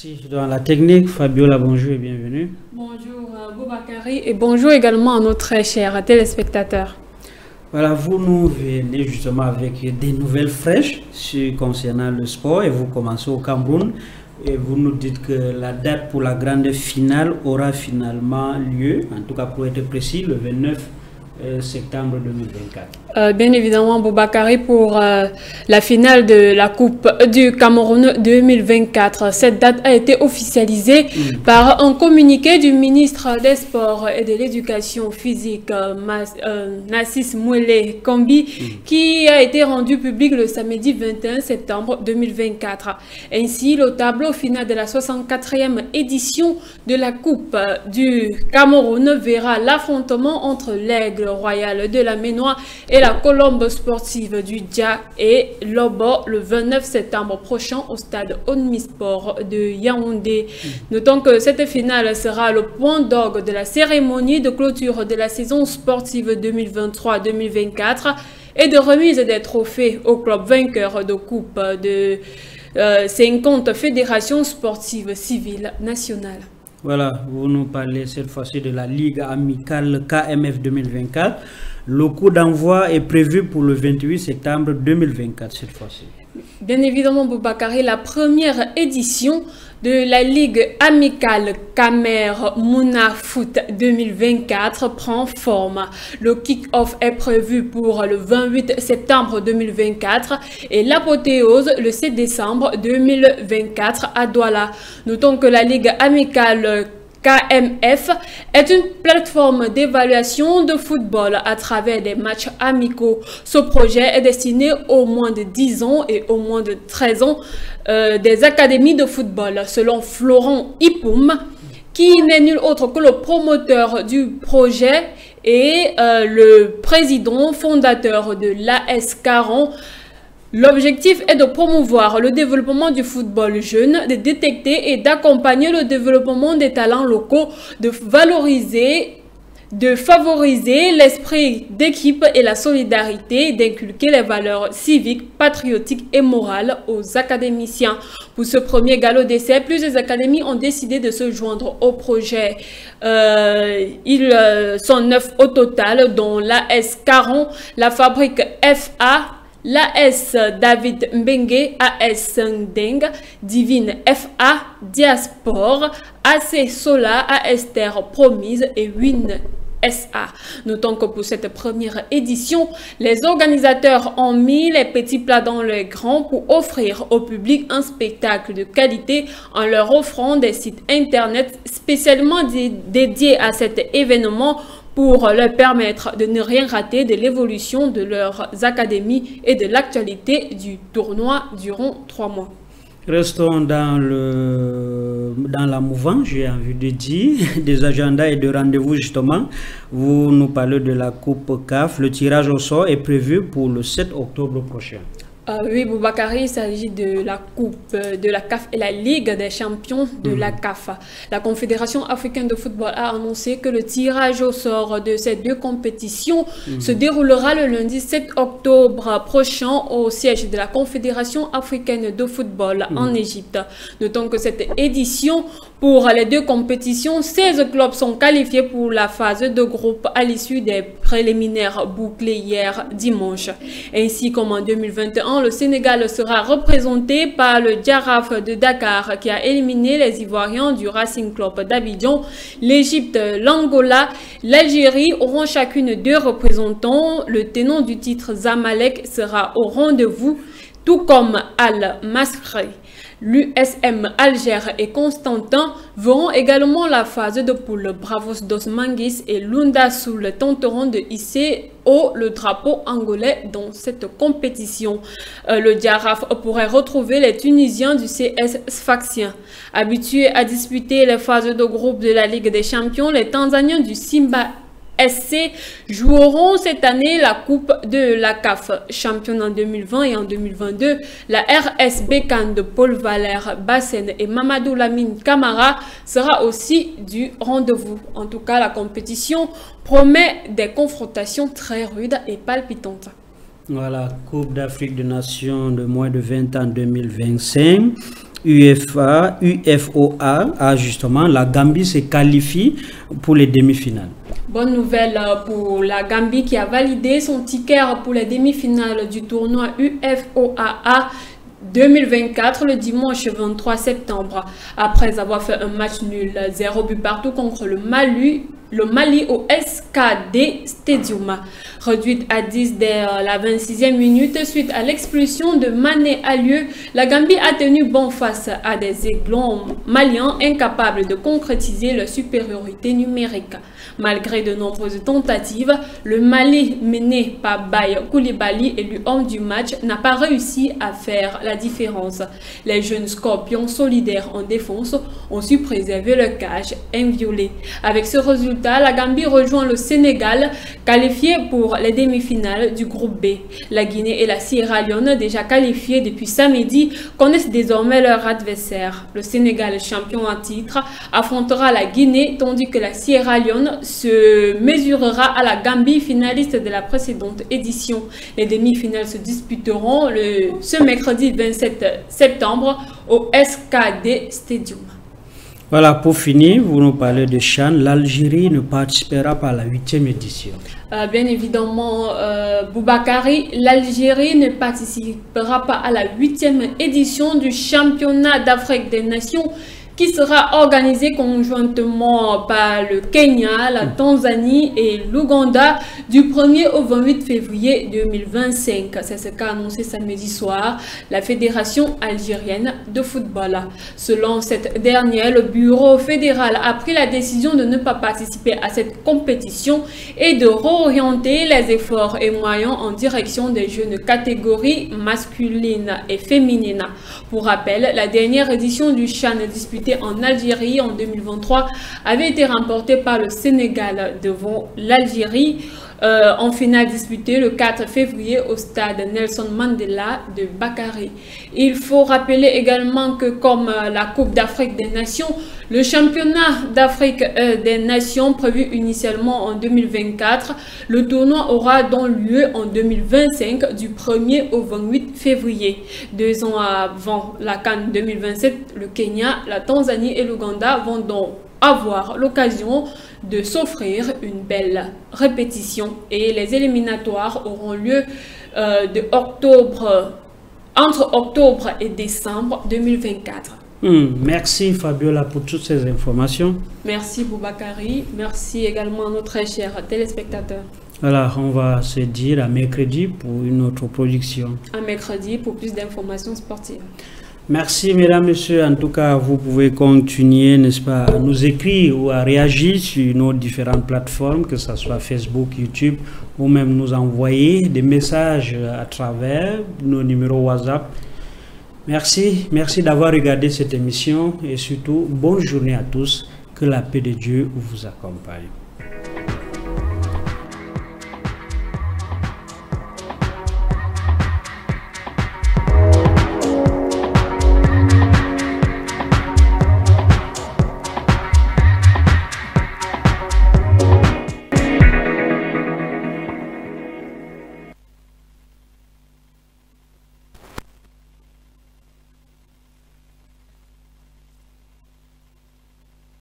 Merci. Dans la technique, Fabiola, bonjour et bienvenue. Bonjour Boubakari et bonjour également à nos très chers téléspectateurs. Voilà, vous nous venez justement avec des nouvelles fraîches concernant le sport et vous commencez au Cameroun et vous nous dites que la date pour la grande finale aura finalement lieu, en tout cas pour être précis, le 29 septembre 2024. Bien évidemment, Boubakari, pour la finale de la Coupe du Cameroun 2024. Cette date a été officialisée par un communiqué du ministre des Sports et de l'Éducation physique, Nassis Mouele Kambi, qui a été rendu public le samedi 21 septembre 2024. Ainsi, le tableau final de la 64e édition de la Coupe du Cameroun verra l'affrontement entre l'Aigle Royal de la Ménois et la Colombe sportive du Dia et Lobo le 29 septembre prochain au stade Omnisport de Yaoundé. Notons que cette finale sera le point d'orgue de la cérémonie de clôture de la saison sportive 2023-2024 et de remise des trophées au club vainqueur de coupe de 50 fédérations sportives civiles nationales. Voilà, vous nous parlez cette fois-ci de la Ligue amicale KMF 2024. Le coup d'envoi est prévu pour le 28 septembre 2024 cette fois-ci. Bien évidemment, Boubakari, la première édition de la Ligue amicale Camer Mouna Foot 2024 prend forme. Le kick-off est prévu pour le 28 septembre 2024 et l'apothéose le 7 décembre 2024 à Douala. Notons que la Ligue amicale KMF est une plateforme d'évaluation de football à travers des matchs amicaux. Ce projet est destiné aux moins de 10 ans et aux moins de 13 ans des académies de football. Selon Florent Ipoum, qui n'est nul autre que le promoteur du projet et le président fondateur de l'AS Caron, l'objectif est de promouvoir le développement du football jeune, de détecter et d'accompagner le développement des talents locaux, de favoriser l'esprit d'équipe et la solidarité, d'inculquer les valeurs civiques, patriotiques et morales aux académiciens. Pour ce premier galop d'essai, plusieurs académies ont décidé de se joindre au projet. Ils sont 9 au total, dont l'AS Caron, la Fabrique FA, l'AS David Mbengue, AS Deng, Divine FA, Diaspora, AC Sola, AS Terre Promise et Win SA. Notons que pour cette première édition, les organisateurs ont mis les petits plats dans les grands pour offrir au public un spectacle de qualité en leur offrant des sites internet spécialement dédiés à cet événement pour leur permettre de ne rien rater de l'évolution de leurs académies et de l'actualité du tournoi durant 3 mois. Restons dans la mouvance, j'ai envie de dire, des agendas et de rendez-vous justement. Vous nous parlez de la Coupe CAF. Le tirage au sort est prévu pour le 7 octobre prochain. Oui, Boubakari, il s'agit de la Coupe de la CAF et la Ligue des champions de la CAF. La Confédération africaine de football a annoncé que le tirage au sort de ces deux compétitions se déroulera le lundi 7 octobre prochain au siège de la Confédération africaine de football en Égypte. Notons que cette édition, pour les deux compétitions, 16 clubs sont qualifiés pour la phase de groupe à l'issue des préliminaires bouclés hier dimanche. Ainsi comme en 2021, le Sénégal sera représenté par le Giraffe de Dakar qui a éliminé les Ivoiriens du Racing Club d'Abidjan. L'Égypte, l'Angola, l'Algérie auront chacune 2 représentants. Le tenant du titre Zamalek sera au rendez-vous, tout comme Al-Masri. L'USM Alger et Constantin verront également la phase de poule. Bravos dos Manguis et Lunda Soul tenteront de hisser haut le drapeau angolais dans cette compétition. Le Giraffe pourrait retrouver les Tunisiens du CS Sfaxien. Habitués à disputer les phases de groupe de la Ligue des Champions, les Tanzaniens du Simba SC joueront cette année la Coupe de la CAF, championne en 2020 et en 2022. La RS Bécane de Paul Valère Bassène et Mamadou Lamine Camara sera aussi du rendez-vous. En tout cas, la compétition promet des confrontations très rudes et palpitantes. Voilà, Coupe d'Afrique des Nations de moins de 20 ans 2025. UFOA a justement, la Gambie se qualifie pour les demi-finales. Bonne nouvelle pour la Gambie qui a validé son ticket pour les demi-finales du tournoi UFOA 2024 le dimanche 23 septembre. Après avoir fait un match nul 0 but partout contre le Mali au SKD Stadium. Réduite à 10 dès la 26e minute suite à l'expulsion de Mané Alieu, la Gambie a tenu bon face à des aiglons maliens incapables de concrétiser leur supériorité numérique. Malgré de nombreuses tentatives, le Mali mené par Baye Koulibaly, élu homme du match, n'a pas réussi à faire la différence. Les jeunes scorpions solidaires en défense ont su préserver leur cage inviolée. Avec ce résultat, la Gambie rejoint le Sénégal, qualifié pour les demi-finales du groupe B. La Guinée et la Sierra Leone, déjà qualifiées depuis samedi, connaissent désormais leur adversaire. Le Sénégal, champion en titre, affrontera la Guinée, tandis que la Sierra Leone se mesurera à la Gambie, finaliste de la précédente édition. Les demi-finales se disputeront ce mercredi 27 septembre au SKD Stadium. Voilà, pour finir, vous nous parlez de CHAN. L'Algérie ne participera pas à la 8e édition. Bien évidemment, Boubakari, l'Algérie ne participera pas à la 8e édition du championnat d'Afrique des Nations qui sera organisé conjointement par le Kenya, la Tanzanie et l'Ouganda du 1er au 28 février 2025. C'est ce qu'a annoncé samedi soir la Fédération algérienne de football. Selon cette dernière, le bureau fédéral a pris la décision de ne pas participer à cette compétition et de réorienter les efforts et moyens en direction des jeunes catégories masculines et féminines. Pour rappel, la dernière édition du CHAN disputée en Algérie en 2023 avait été remportée par le Sénégal devant l'Algérie en finale disputée le 4 février au stade Nelson Mandela de Bakary. Il faut rappeler également que comme la Coupe d'Afrique des Nations, le championnat d'Afrique des Nations prévu initialement en 2024, le tournoi aura donc lieu en 2025 du 1er au 28 février. 2 ans avant la CAN 2027, le Kenya, la Tanzanie et l'Ouganda vont donc avoir l'occasion de s'offrir une belle répétition et les éliminatoires auront lieu entre octobre et décembre 2024. Merci Fabiola pour toutes ces informations. Merci Boubakari, merci également à nos très chers téléspectateurs. Alors, on va se dire à mercredi pour une autre production. À mercredi pour plus d'informations sportives. Merci mesdames, messieurs. En tout cas, vous pouvez continuer, n'est-ce pas, à nous écrire ou à réagir sur nos différentes plateformes, que ce soit Facebook, YouTube, ou même nous envoyer des messages à travers nos numéros WhatsApp. Merci d'avoir regardé cette émission et surtout, bonne journée à tous. Que la paix de Dieu vous accompagne.